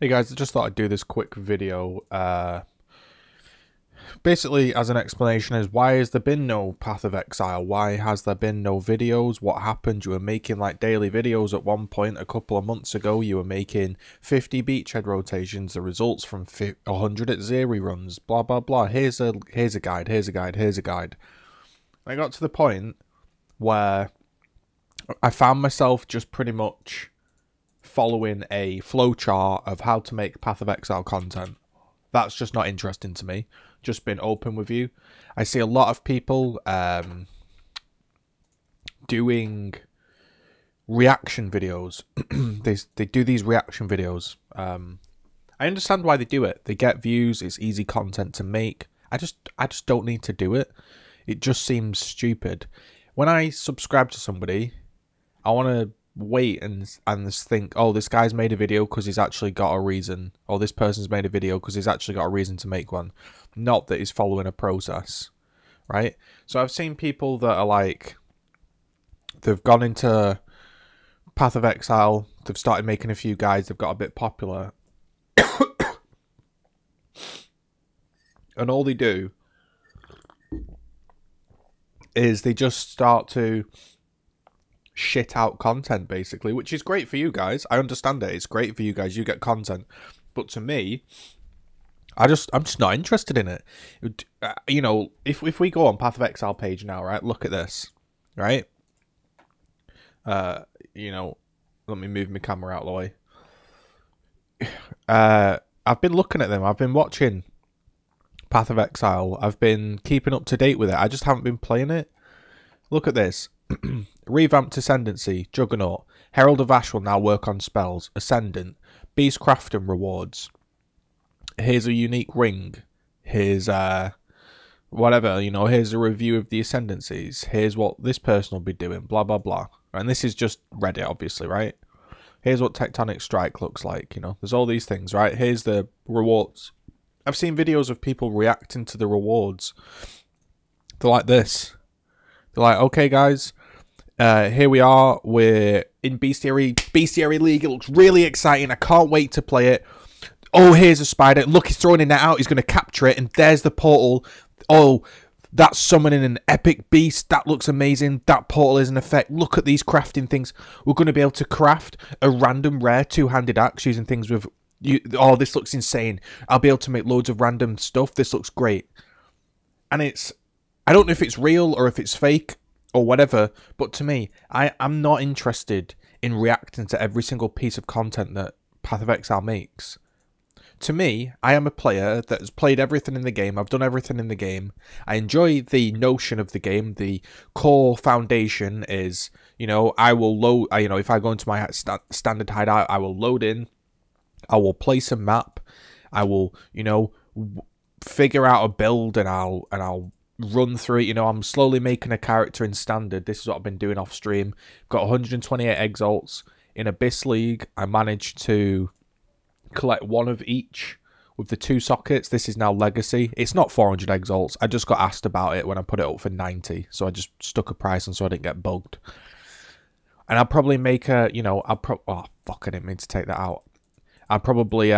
Hey guys, I just thought I'd do this quick video. Basically, as an explanation, is why has there been no Path of Exile? Why has there been no videos? What happened? You were making like daily videos at one point a couple of months ago. You were making 50 beachhead rotations, the results from 100 at Zeri runs, blah blah blah. Here's a guide, here's a guide, here's a guide. I got to the point where I found myself just pretty much following a flowchart of how to make Path of Exile content. That's just not interesting to me. Just being open with you. I see a lot of people doing reaction videos. they do these reaction videos. I understand why they do it. They get views. It's easy content to make. I just don't need to do it. It just seems stupid. When I subscribe to somebody, I want to wait and just think, oh, this guy's made a video because he's actually got a reason, or this person's made a video because he's actually got a reason to make one, not that he's following a process, right? So I've seen people that are like, they've gone into Path of Exile, they've started making a few guides, they've got a bit popular, and all they do is they just start to shit out content, basically, which is great for you guys. I understand it. It's great for you guys. You get content. But to me, I'm just not interested in it. You know, if we go on Path of Exile page now, right? Look at this, right? You know, let me move my camera out of the way. I've been looking at them. I've been watching Path of Exile. I've been keeping up to date with it. I just haven't been playing it. Look at this. Revamped Ascendancy, Juggernaut. Herald of Ash will now work on spells. Ascendant. Beast Crafting rewards. Here's a unique ring. Here's whatever, you know, here's a review of the Ascendancies. Here's what this person will be doing, blah blah blah. And this is just Reddit, obviously, right? Here's what Tectonic Strike looks like, you know. There's all these things, right? Here's the rewards. I've seen videos of people reacting to the rewards. They're like this. They're like, okay guys, here we are, we're in Bestiary League, it looks really exciting, I can't wait to play it. Oh, here's a spider, look, he's throwing a net out, he's going to capture it, and there's the portal. Oh, that's summoning an epic beast, that looks amazing, that portal is an effect, look at these crafting things, we're going to be able to craft a random rare two-handed axe using things with, oh, this looks insane, I'll be able to make loads of random stuff, this looks great. And it's, I don't know if it's real or if it's fake or whatever, but to me, I'm not interested in reacting to every single piece of content that Path of Exile makes. To me, I am a player that has played everything in the game. I've done everything in the game. I enjoy the notion of the game. The core foundation is, you know, I will load, you know, if I go into my standard hideout, I will load in. I will place a map. I will, you know, figure out a build and I'll run through it. You know, I'm slowly making a character in standard. This is what I've been doing off stream. Got 128 exalts in Abyss League. I managed to collect one of each with the 2 sockets. This is now legacy. It's not 400 exalts. I just got asked about it when I put it up for 90, so I just stuck a price on so I didn't get bugged. And I'll probably make a, you know, oh fuck, I didn't mean to take that out. I'll probably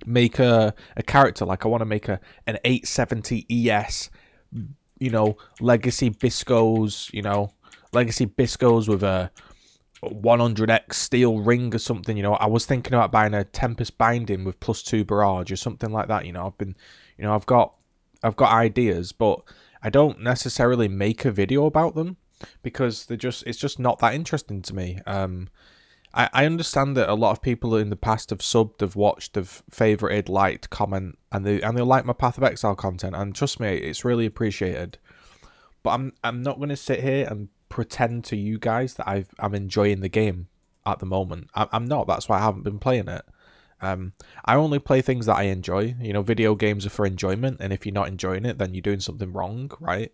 make a character, like I want to make an 870 ES, you know, legacy Biscos, you know, legacy Biscos with a 100x steel ring or something. You know, I was thinking about buying a Tempest Binding with +2 barrage or something like that. You know, I've got ideas, but I don't necessarily make a video about them because it's just not that interesting to me. I understand that a lot of people in the past have subbed, have watched, have favorited, liked, comment, and they like my Path of Exile content, and trust me, it's really appreciated. But I'm not going to sit here and pretend to you guys that I'm enjoying the game at the moment. I'm not. That's why I haven't been playing it. I only play things that I enjoy. You know, video games are for enjoyment, and if you're not enjoying it, then you're doing something wrong, right?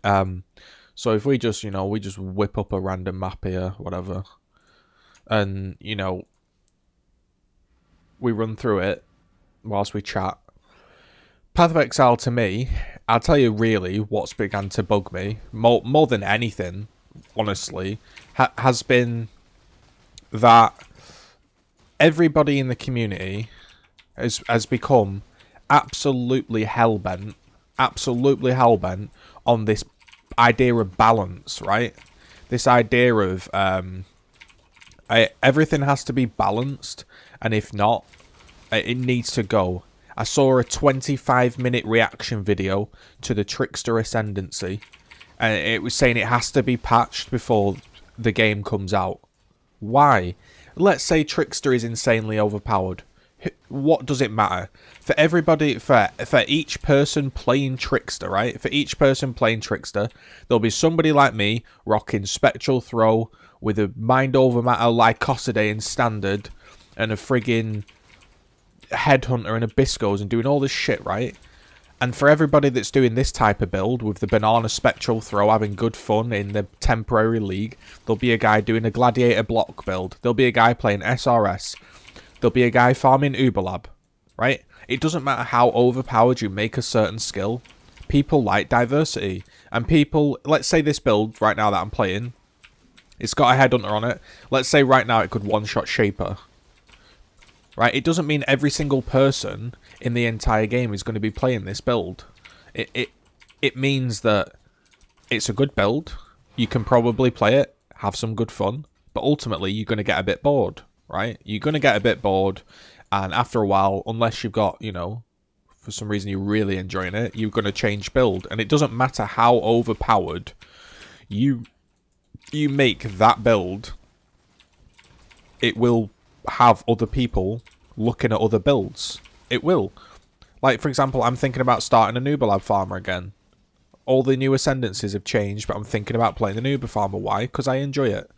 So if we just, you know, we just whip up a random map here, whatever, and, you know, we run through it whilst we chat. Path of Exile, to me, I'll tell you really what's began to bug me, more than anything, honestly, has been that everybody in the community has become absolutely hellbent on this idea of balance, right? This idea of everything has to be balanced, and if not, it needs to go. I saw a 25-minute reaction video to the Trickster Ascendancy, and it was saying it has to be patched before the game comes out. Why? Let's say Trickster is insanely overpowered. What does it matter? For everybody, for each person playing Trickster, right? For each person playing Trickster, there'll be somebody like me rocking Spectral Throw with a Mind Over Matter Lycosidae in Standard and a friggin' Headhunter and Abyssgos and doing all this shit, right? And for everybody that's doing this type of build with the Banana Spectral Throw, having good fun in the temporary league, there'll be a guy doing a Gladiator block build. There'll be a guy playing SRS. There'll be a guy farming Uberlab, right? It doesn't matter how overpowered you make a certain skill. People like diversity. And people, let's say this build right now that I'm playing, it's got a Headhunter on it. Let's say right now it could one-shot Shaper. Right? It doesn't mean every single person in the entire game is going to be playing this build. It means that it's a good build. You can probably play it, have some good fun, but ultimately you're going to get a bit bored, right? You're going to get a bit bored, and after a while, unless you've got, you know, for some reason you're really enjoying it, you're going to change build. And it doesn't matter how overpowered you make that build, it will have other people looking at other builds. It will. Like, for example, I'm thinking about starting a Nubalab farmer again. All the new ascendancies have changed, but I'm thinking about playing the Nuba farmer. Why? Because I enjoy it.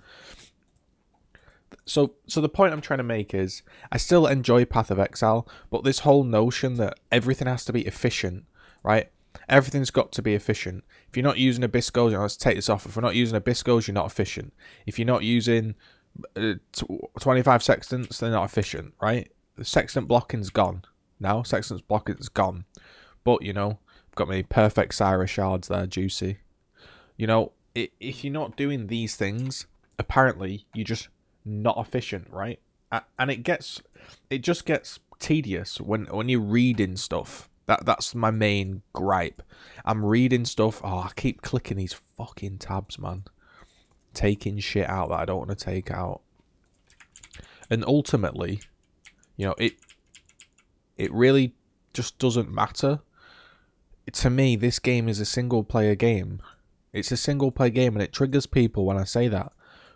So the point I'm trying to make is, I still enjoy Path of Exile, but this whole notion that everything has to be efficient, right? Everything's got to be efficient. If you're not using Abyssgos, you know, let's take this off. If we're not using Abyssgos, you're not efficient. If you're not using 25 sextants, they're not efficient, right? The sextant blocking's gone. Now sextant's blocking's gone. But, you know, I've got my perfect Cyrus shards there, juicy. You know, if you're not doing these things, apparently you're just not efficient, right? And it just gets tedious when you're reading stuff. That's my main gripe. I'm reading stuff. Oh, I keep clicking these fucking tabs, man. Taking shit out that I don't want to take out. And ultimately, you know, it really just doesn't matter. To me, this game is a single player game. It's a single player game, and it triggers people when I say that.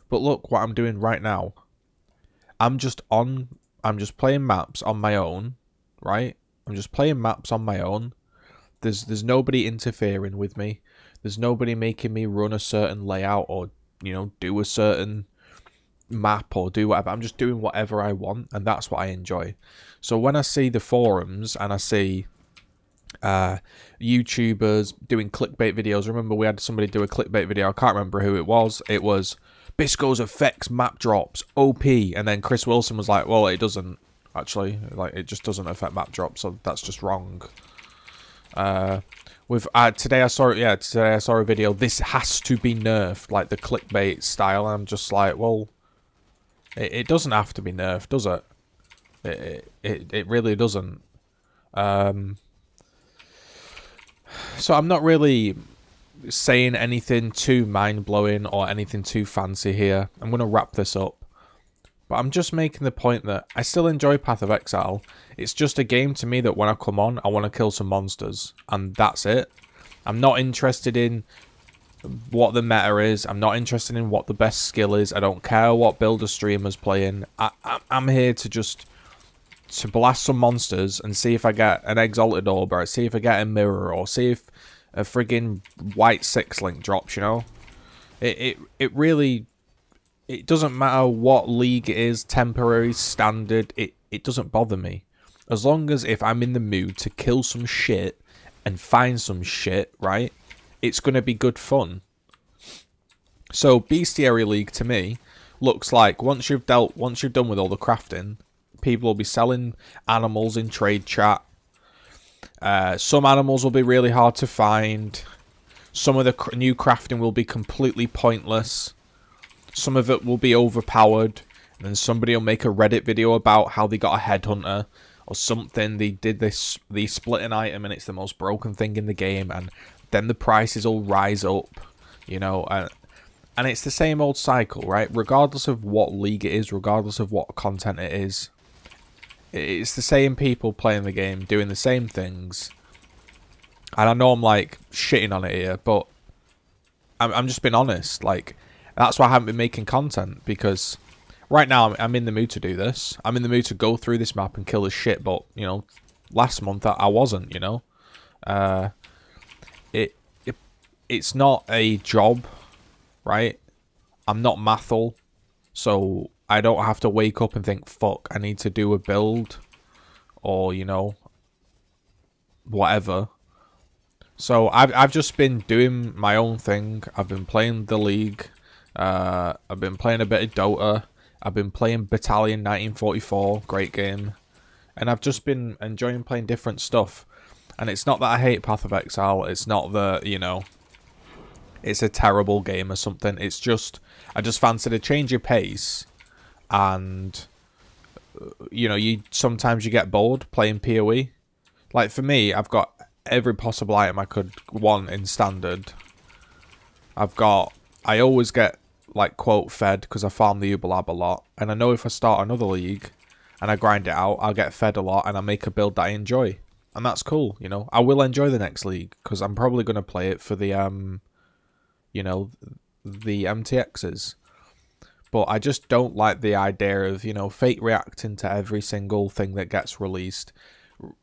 But look what I'm doing right now. I'm just playing maps on my own, right? I'm just playing maps on my own. There's nobody interfering with me. There's nobody making me run a certain layout or, you know, do a certain map or do whatever. I'm just doing whatever I want, and that's what I enjoy. So when I see the forums and I see YouTubers doing clickbait videos, remember we had somebody do a clickbait video, I can't remember who it was Bisco's affects map drops OP, and then Chris Wilson was like, well, it doesn't actually, like, it just doesn't affect map drops, so that's just wrong. Today I saw a video, this has to be nerfed, like the clickbait style, and I'm just like, well, it doesn't have to be nerfed, does it? It really doesn't. So I'm not really saying anything too mind-blowing or anything too fancy here. I'm going to wrap this up. But I'm just making the point that I still enjoy Path of Exile. It's just a game to me that when I come on, I want to kill some monsters. And that's it. I'm not interested in what the meta is. I'm not interested in what the best skill is. I don't care what builder streamer's playing. I'm here to blast some monsters and see if I get an Exalted Orb, or see if I get a Mirror, or see if a friggin' white 6-link drops, you know? It really... It doesn't matter what league it is, temporary, standard, it doesn't bother me. As long as if I'm in the mood to kill some shit and find some shit, right? It's going to be good fun. So Bestiary League to me looks like once you've done with all the crafting, people will be selling animals in trade chat. Some animals will be really hard to find. Some of the new crafting will be completely pointless. Some of it will be overpowered. And then somebody will make a Reddit video about how they got a headhunter or something. They did this, they split an item and it's the most broken thing in the game. And then the prices all rise up, you know. And it's the same old cycle, right? Regardless of what league it is, regardless of what content it is. It's the same people playing the game, doing the same things. And I know I'm like shitting on it here, but I'm just being honest. Like, that's why I haven't been making content, because right now I'm in the mood to do this. I'm in the mood to go through this map and kill this shit, but, you know, last month I wasn't, you know. It's not a job, right? I'm not Mathel, so I don't have to wake up and think, fuck, I need to do a build, or, you know, whatever. So I've just been doing my own thing. I've been playing the league. I've been playing a bit of Dota. I've been playing Battalion 1944, great game. And I've just been enjoying playing different stuff. And it's not that I hate Path of Exile. It's not that, you know, it's a terrible game or something. It's just, I just fancied a change of pace. And, you know, sometimes you get bored playing PoE. Like, for me, I've got every possible item I could want in standard. I always get, like, quote fed because I farm the Uber Lab a lot. And I know if I start another league and I grind it out, I'll get fed a lot and I make a build that I enjoy. And that's cool, you know. I will enjoy the next league because I'm probably going to play it for the, you know, the MTXs. But I just don't like the idea of, you know, Fate reacting to every single thing that gets released.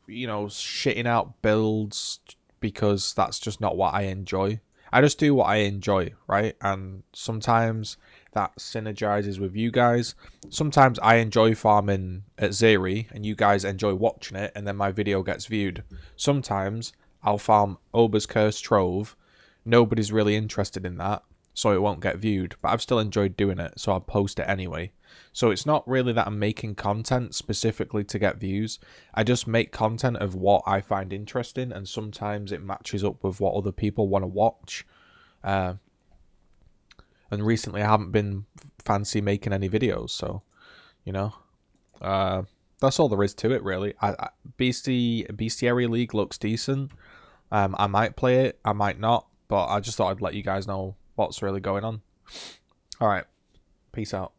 You know, shitting out builds because that's just not what I enjoy. I just do what I enjoy, right? And sometimes that synergizes with you guys. Sometimes I enjoy farming at GGZII and you guys enjoy watching it and then my video gets viewed. Sometimes I'll farm Ober's Curse Trove. Nobody's really interested in that, so it won't get viewed. But I've still enjoyed doing it, so I'll post it anyway. So it's not really that I'm making content specifically to get views. I just make content of what I find interesting, and sometimes it matches up with what other people want to watch. And recently I haven't been fancy making any videos, so, you know. That's all there is to it, really. Bestiary League looks decent. I might play it, I might not, but I just thought I'd let you guys know what's really going on. Alright, peace out.